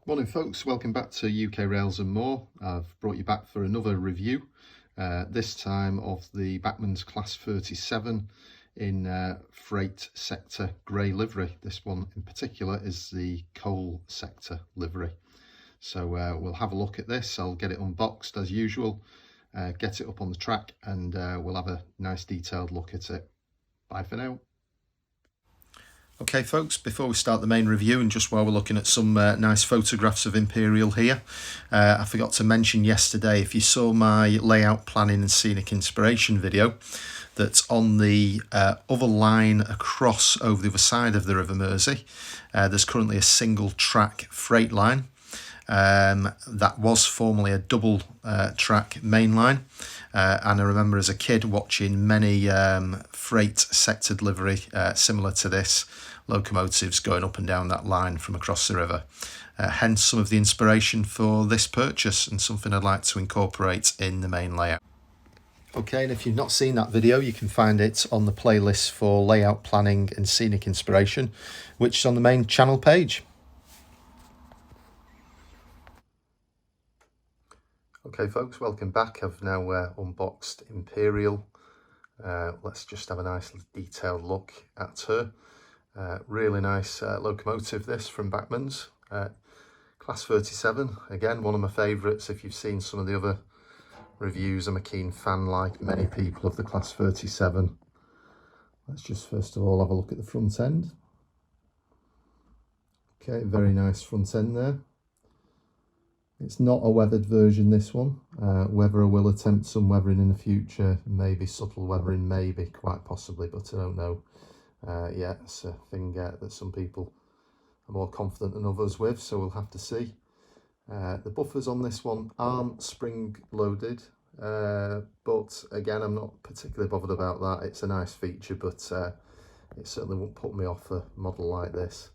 Morning folks, welcome back to UK Rails and More. I've brought you back for another review, this time of the Bachmann's Class 37 in freight sector grey livery. This one in particular is the coal sector livery. So we'll have a look at this. I'll get it unboxed as usual, get it up on the track, and we'll have a nice detailed look at it. Bye for now. Okay folks, before we start the main review, and just while we're looking at some nice photographs of Imperial here, I forgot to mention yesterday, if you saw my layout planning and scenic inspiration video, that's on the other line across over the other side of the River Mersey. There's currently a single track freight line. That was formerly a double track main line, and I remember as a kid watching many freight sector delivery similar to this, locomotives going up and down that line from across the river. Hence some of the inspiration for this purchase, and something I'd like to incorporate in the main layout. Okay, and if you've not seen that video, you can find it on the playlist for layout planning and scenic inspiration, which is on the main channel page. Okay folks, welcome back. I've now unboxed Imperial. Let's just have a nice detailed look at her. Really nice locomotive this from Bachmann's. Class 37, again one of my favourites. If you've seen some of the other reviews, I'm a keen fan, like many people, of the Class 37. Let's just first of all have a look at the front end. Okay, very nice front end there. It's not a weathered version, this one. Whether I will attempt some weathering in the future, maybe subtle weathering, maybe, quite possibly, but I don't know. Yeah, it's a thing that some people are more confident than others with, so we'll have to see. The buffers on this one aren't spring loaded, but again, I'm not particularly bothered about that. It's a nice feature, but it certainly won't put me off a model like this.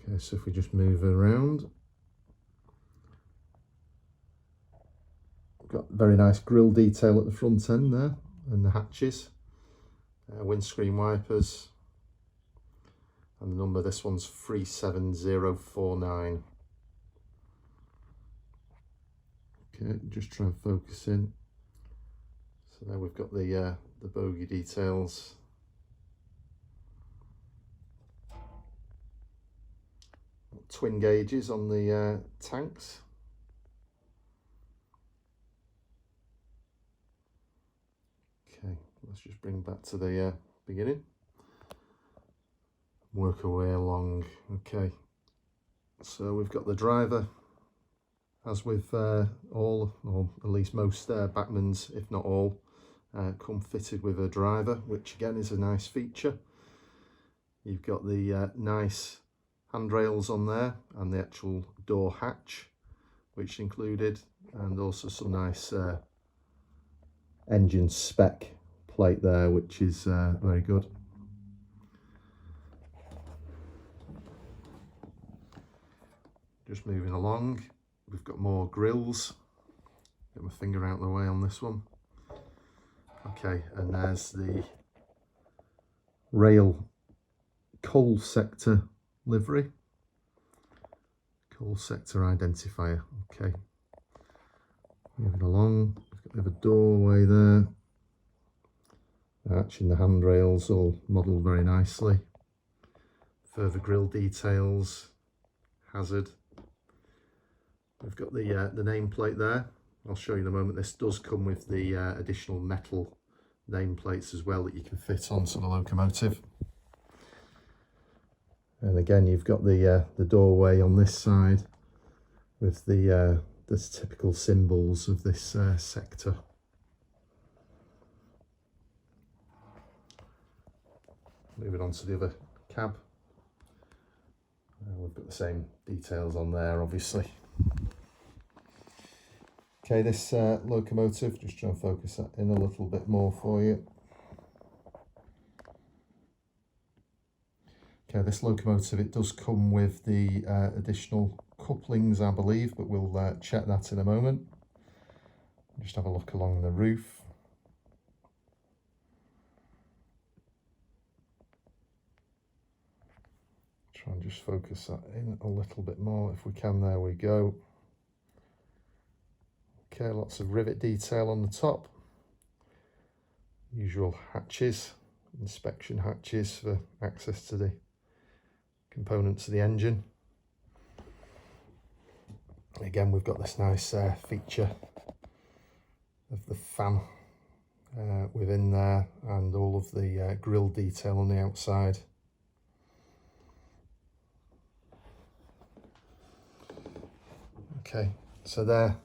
Okay, so if we just move around, we've got very nice grille detail at the front end there, and the hatches, windscreen wipers, and the number, this one's 37049. Okay, just try and focus in. So there we've got the bogie details. Twin gauges on the tanks. Okay, let's just bring back to the beginning. Work our way along. Okay, so we've got the driver, as with all, or at least most Bachmann's, if not all, come fitted with a driver, which again is a nice feature. You've got the nice handrails on there, and the actual door hatch, which included, and also some nice engine spec plate there, which is very good. Just moving along, we've got more grills. Get my finger out of the way on this one. Okay, and there's the rail coal sector livery, coal sector identifier. Okay, moving along, we've got a bit of a doorway there, arch in the handrails, all modelled very nicely. Further grille details, hazard. We've got the nameplate there. I'll show you in a moment. This does come with the additional metal nameplates as well that you can fit onto the locomotive. And again, you've got the doorway on this side with the typical symbols of this sector. Moving on to the other cab. We've got the same details on there, obviously. Okay, this locomotive, just try and focus that in a little bit more for you. Okay, this locomotive, it does come with the additional couplings, I believe, but we'll check that in a moment. Just have a look along the roof. Try try and just focus that in a little bit more if we can. There we go. Okay, lots of rivet detail on the top. Usual hatches, inspection hatches for access to the components of the engine. Again, we've got this nice feature of the fan within there, and all of the grille detail on the outside. Okay, so there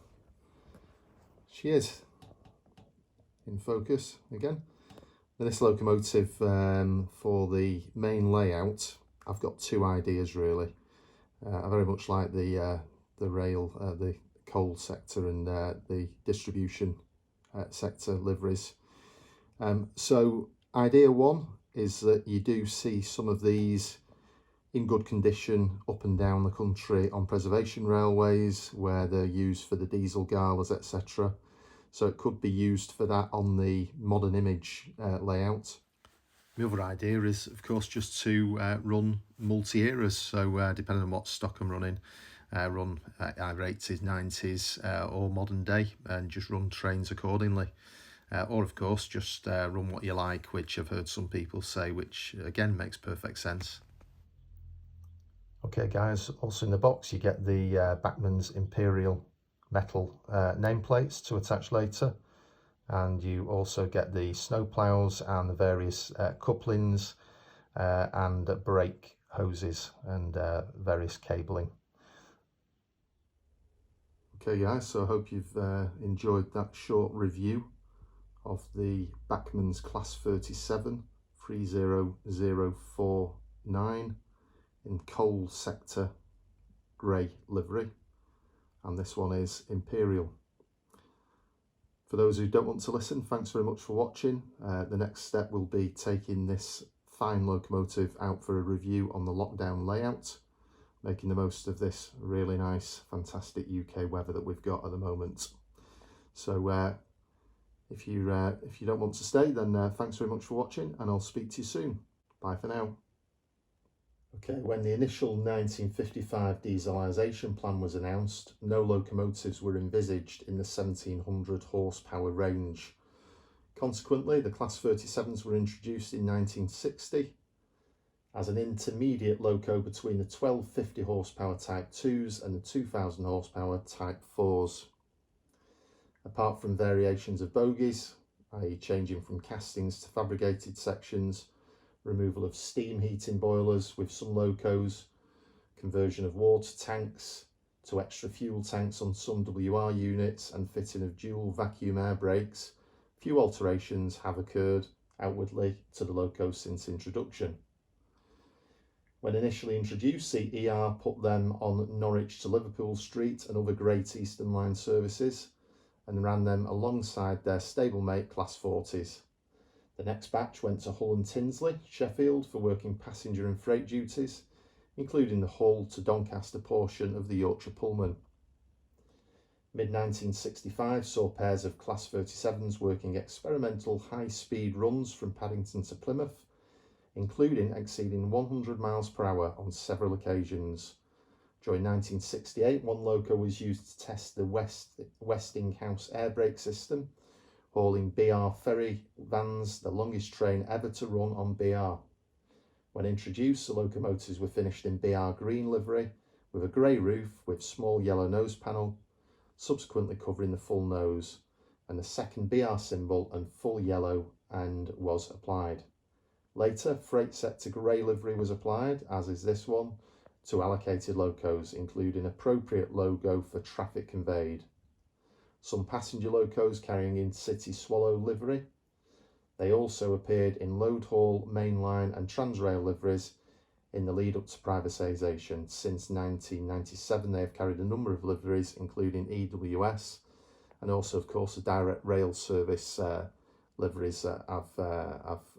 she is in focus again. Now this locomotive, for the main layout, I've got two ideas really. I very much like the rail, the coal sector and the distribution sector liveries. So idea one is that you do see some of these in good condition up and down the country on preservation railways where they're used for the diesel galas, etc. So it could be used for that on the modern image layout. The other idea is, of course, just to run multi-eras. So depending on what stock I'm running, run either 80s, 90s or modern day, and just run trains accordingly. Or of course just run what you like, which I've heard some people say, which again makes perfect sense. Okay guys, also in the box you get the Bachmann's Imperial metal nameplates to attach later, and you also get the snow ploughs and the various couplings and brake hoses and various cabling. Okay guys, so I hope you've enjoyed that short review of the Bachmann's Class 37 30049 in coal sector grey livery, and this one is Imperial. For those who don't want to listen, thanks very much for watching. The next step will be taking this fine locomotive out for a review on the lockdown layout, making the most of this really nice, fantastic UK weather that we've got at the moment. So if you don't want to stay, then thanks very much for watching, and I'll speak to you soon. Bye for now. Okay, when the initial 1955 dieselisation plan was announced, no locomotives were envisaged in the 1700 horsepower range. Consequently, the Class 37s were introduced in 1960 as an intermediate loco between the 1250 horsepower Type 2s and the 2000 horsepower Type 4s. Apart from variations of bogies, i.e. changing from castings to fabricated sections, removal of steam heating boilers with some locos, conversion of water tanks to extra fuel tanks on some WR units, and fitting of dual vacuum air brakes, few alterations have occurred outwardly to the locos since introduction. When initially introduced, CER put them on Norwich to Liverpool Street and other Great Eastern Line services, and ran them alongside their stablemate Class 40s. The next batch went to Hull and Tinsley, Sheffield, for working passenger and freight duties, including the Hull to Doncaster portion of the Yorkshire Pullman. Mid-1965 saw pairs of Class 37s working experimental high-speed runs from Paddington to Plymouth, including exceeding 100 miles per hour on several occasions. During 1968, one loco was used to test the Westinghouse air brake system, hauling BR ferry vans, the longest train ever to run on BR. When introduced, the locomotives were finished in BR green livery with a grey roof with small yellow nose panel, subsequently covering the full nose, and the second BR symbol and full yellow and was applied. Later, freight sector grey livery was applied, as is this one, to allocated locos, including appropriate logo for traffic conveyed. Some passenger locos carrying intercity swallow livery. They also appeared in load haul, mainline and transrail liveries in the lead up to privatisation. Since 1997 they have carried a number of liveries, including EWS, and also of course the direct rail service liveries. I've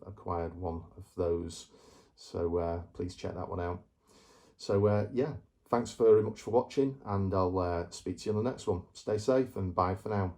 acquired one of those, so please check that one out. So yeah, thanks very much for watching, and I'll speak to you on the next one. Stay safe and bye for now.